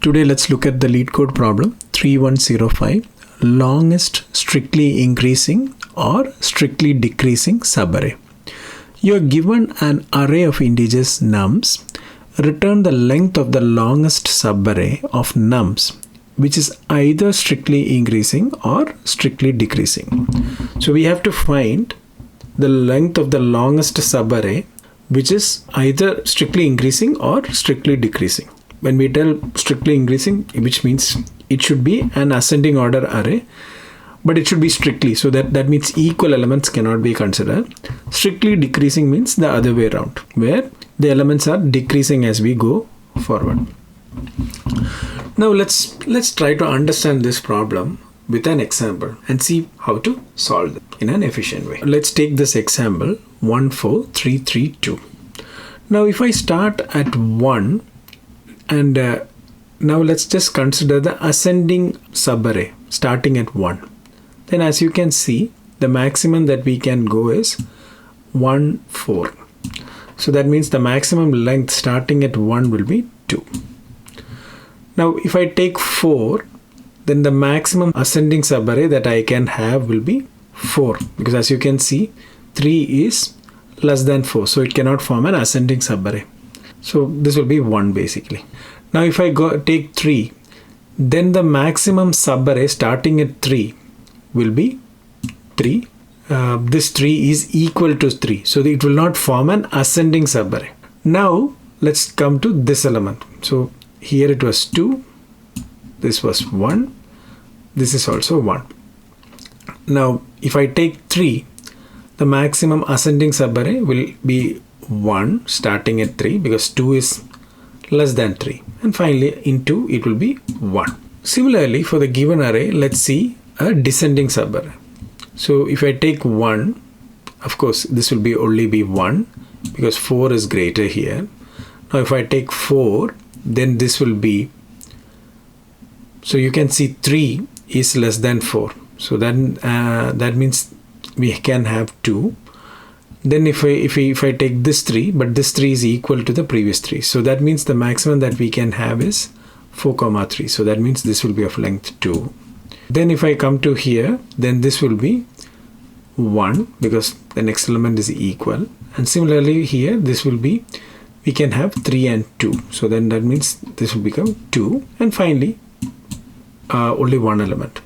Today let's look at the LeetCode problem 3105, longest strictly increasing or strictly decreasing subarray. You are given an array of integers nums. Return the length of the longest subarray of nums, which is either strictly increasing or strictly decreasing. So we have to find the length of the longest subarray, which is either strictly increasing or strictly decreasing. When we tell strictly increasing, which means it should be an ascending order array, but it should be strictly, so that means equal elements cannot be considered. Strictly decreasing means the other way around, where the elements are decreasing as we go forward. Now let's try to understand this problem with an example and see how to solve it in an efficient way. Let's take this example 14332. Now if I start at 1 and now let's just consider the ascending subarray starting at 1. Then as you can see, the maximum that we can go is 1, 4. So that means the maximum length starting at 1 will be 2. Now if I take 4, then the maximum ascending subarray that I can have will be 4, because as you can see 3 is less than 4, so it cannot form an ascending subarray. So this will be 1 basically. Now if I take 3, then the maximum subarray starting at 3 will be 3. This 3 is equal to 3, so it will not form an ascending subarray. Now let's come to this element. So here it was 2, this was 1, this is also 1. Now if I take 3, the maximum ascending subarray will be 1 starting at 3, because 2 is less than 3, and finally in 2 it will be 1. Similarly, for the given array, let's see a descending subarray. So if I take 1, of course this will only be 1 because 4 is greater here. Now if I take 4, then this will be, so you can see 3 is less than 4, so then that means we can have 2. Then if I take this 3, but this 3 is equal to the previous 3, so that means the maximum that we can have is 4, 3. So that means this will be of length 2. Then if I come to here, then this will be 1 because the next element is equal. And similarly here, this will be, we can have 3 and 2. So then that means this will become 2. And finally, only one element.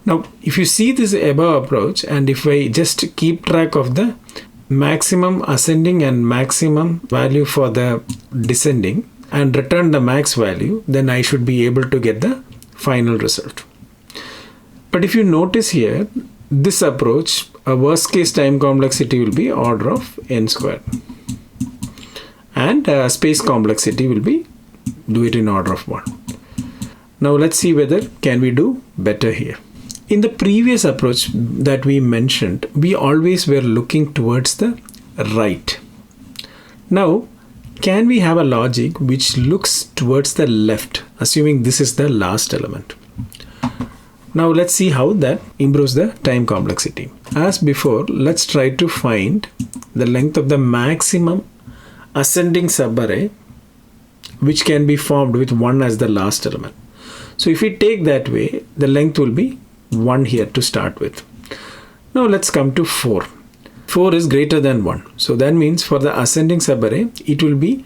Now, if you see this above approach, and if I just keep track of the maximum ascending and maximum value for the descending and return the max value, then I should be able to get the final result. But if you notice here, this approach, a worst case time complexity will be order of n squared, and space complexity will be do it in order of 1. Now let's see whether can we do better here. In the previous approach that we mentioned, we always were looking towards the right. Now, can we have a logic which looks towards the left, assuming this is the last element? Now let's see how that improves the time complexity. As before, let's try to find the length of the maximum ascending subarray, which can be formed with 1 as the last element. So if we take that way, the length will be 1 here to start with. Now let's come to 4. 4 is greater than 1. So that means for the ascending subarray, it will be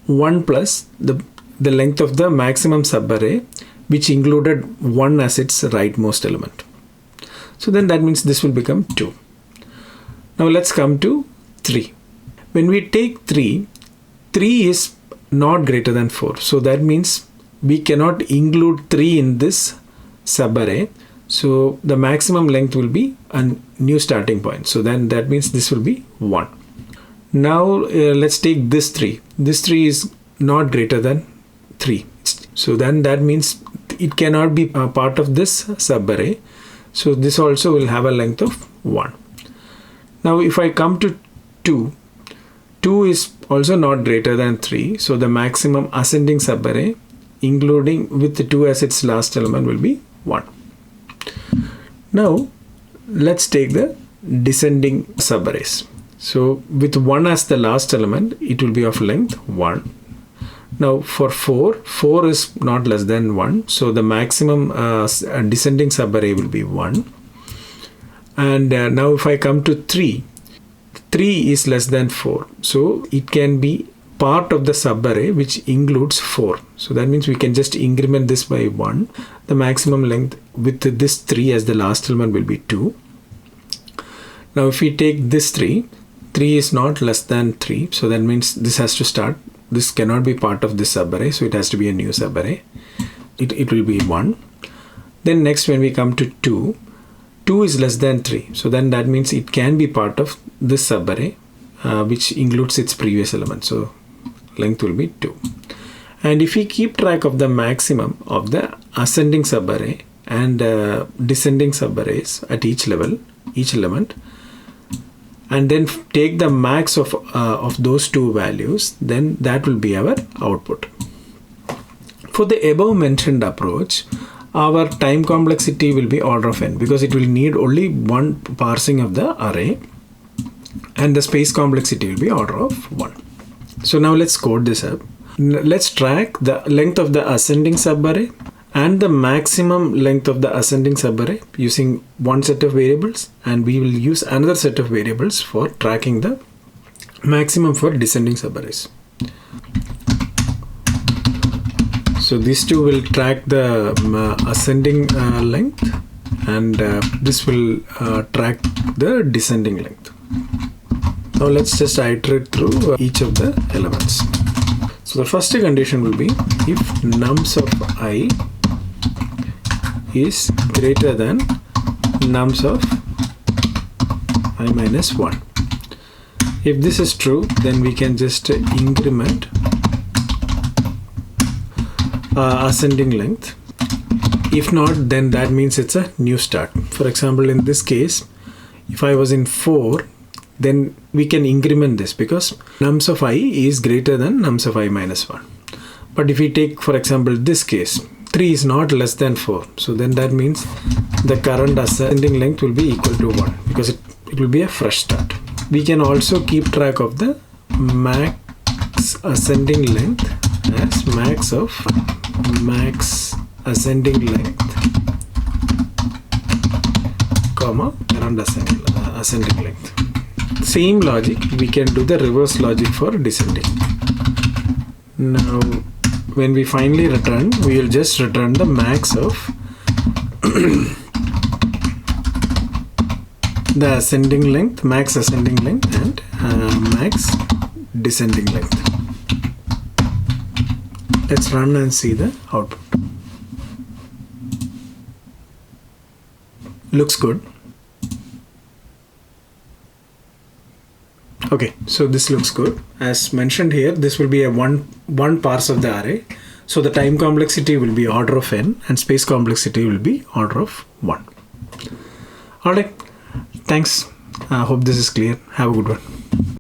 1 plus the length of the maximum subarray, which included 1 as its rightmost element. So then that means this will become 2. Now let's come to 3. When we take 3, 3 is not greater than 4. So that means we cannot include 3 in this subarray. So the maximum length will be a new starting point. So then that means this will be 1. Now let's take this 3. This 3 is not greater than 3. So then that means it cannot be a part of this subarray. So this also will have a length of 1. Now if I come to 2, 2 is also not greater than 3. So the maximum ascending subarray, including with the 2 as its last element, will be 1. Now let's take the descending subarrays. So with 1 as the last element, it will be of length 1. Now for 4 is not less than 1. So the maximum descending subarray will be 1. And now if I come to 3 is less than 4. So it can be part of the subarray which includes 4. So that means we can just increment this by 1. The maximum length with this 3 as the last element will be 2. Now if we take this 3 is not less than 3. So that means this has to start. This cannot be part of this subarray. So it has to be a new subarray. It will be 1. Then next when we come to 2 is less than 3. So then that means it can be part of this subarray which includes its previous element. So length will be 2. And if we keep track of the maximum of the ascending subarray and descending subarrays at each level, each element, and then take the max of those two values, then that will be our output. For the above mentioned approach, our time complexity will be order of n because it will need only one parsing of the array, and the space complexity will be order of 1. So now let's code this up. Let's track the length of the ascending subarray and the maximum length of the ascending subarray using one set of variables, and we will use another set of variables for tracking the maximum for descending subarrays. So these two will track the ascending length, and this will track the descending length. Now let's just iterate through each of the elements. So the first condition will be if nums of I is greater than nums of I minus 1. If this is true, then we can just increment ascending length. If not, then that means it's a new start. For example, in this case, if I was in 4, then we can increment this because nums of I is greater than nums of I minus 1. But if we take, for example, this case, 3 is not less than 4. So then that means the current ascending length will be equal to 1 because it will be a fresh start. We can also keep track of the max ascending length as max of max ascending length, comma, current ascending length. Same logic, we can do the reverse logic for descending. Now, when we finally return, we will just return the max of the ascending length, max ascending length, and max descending length. Let's run and see the output. Looks good. Okay, so this looks good. As mentioned here, this will be a one parse of the array. So the time complexity will be order of n and space complexity will be order of 1. Alright, thanks. I hope this is clear. Have a good one.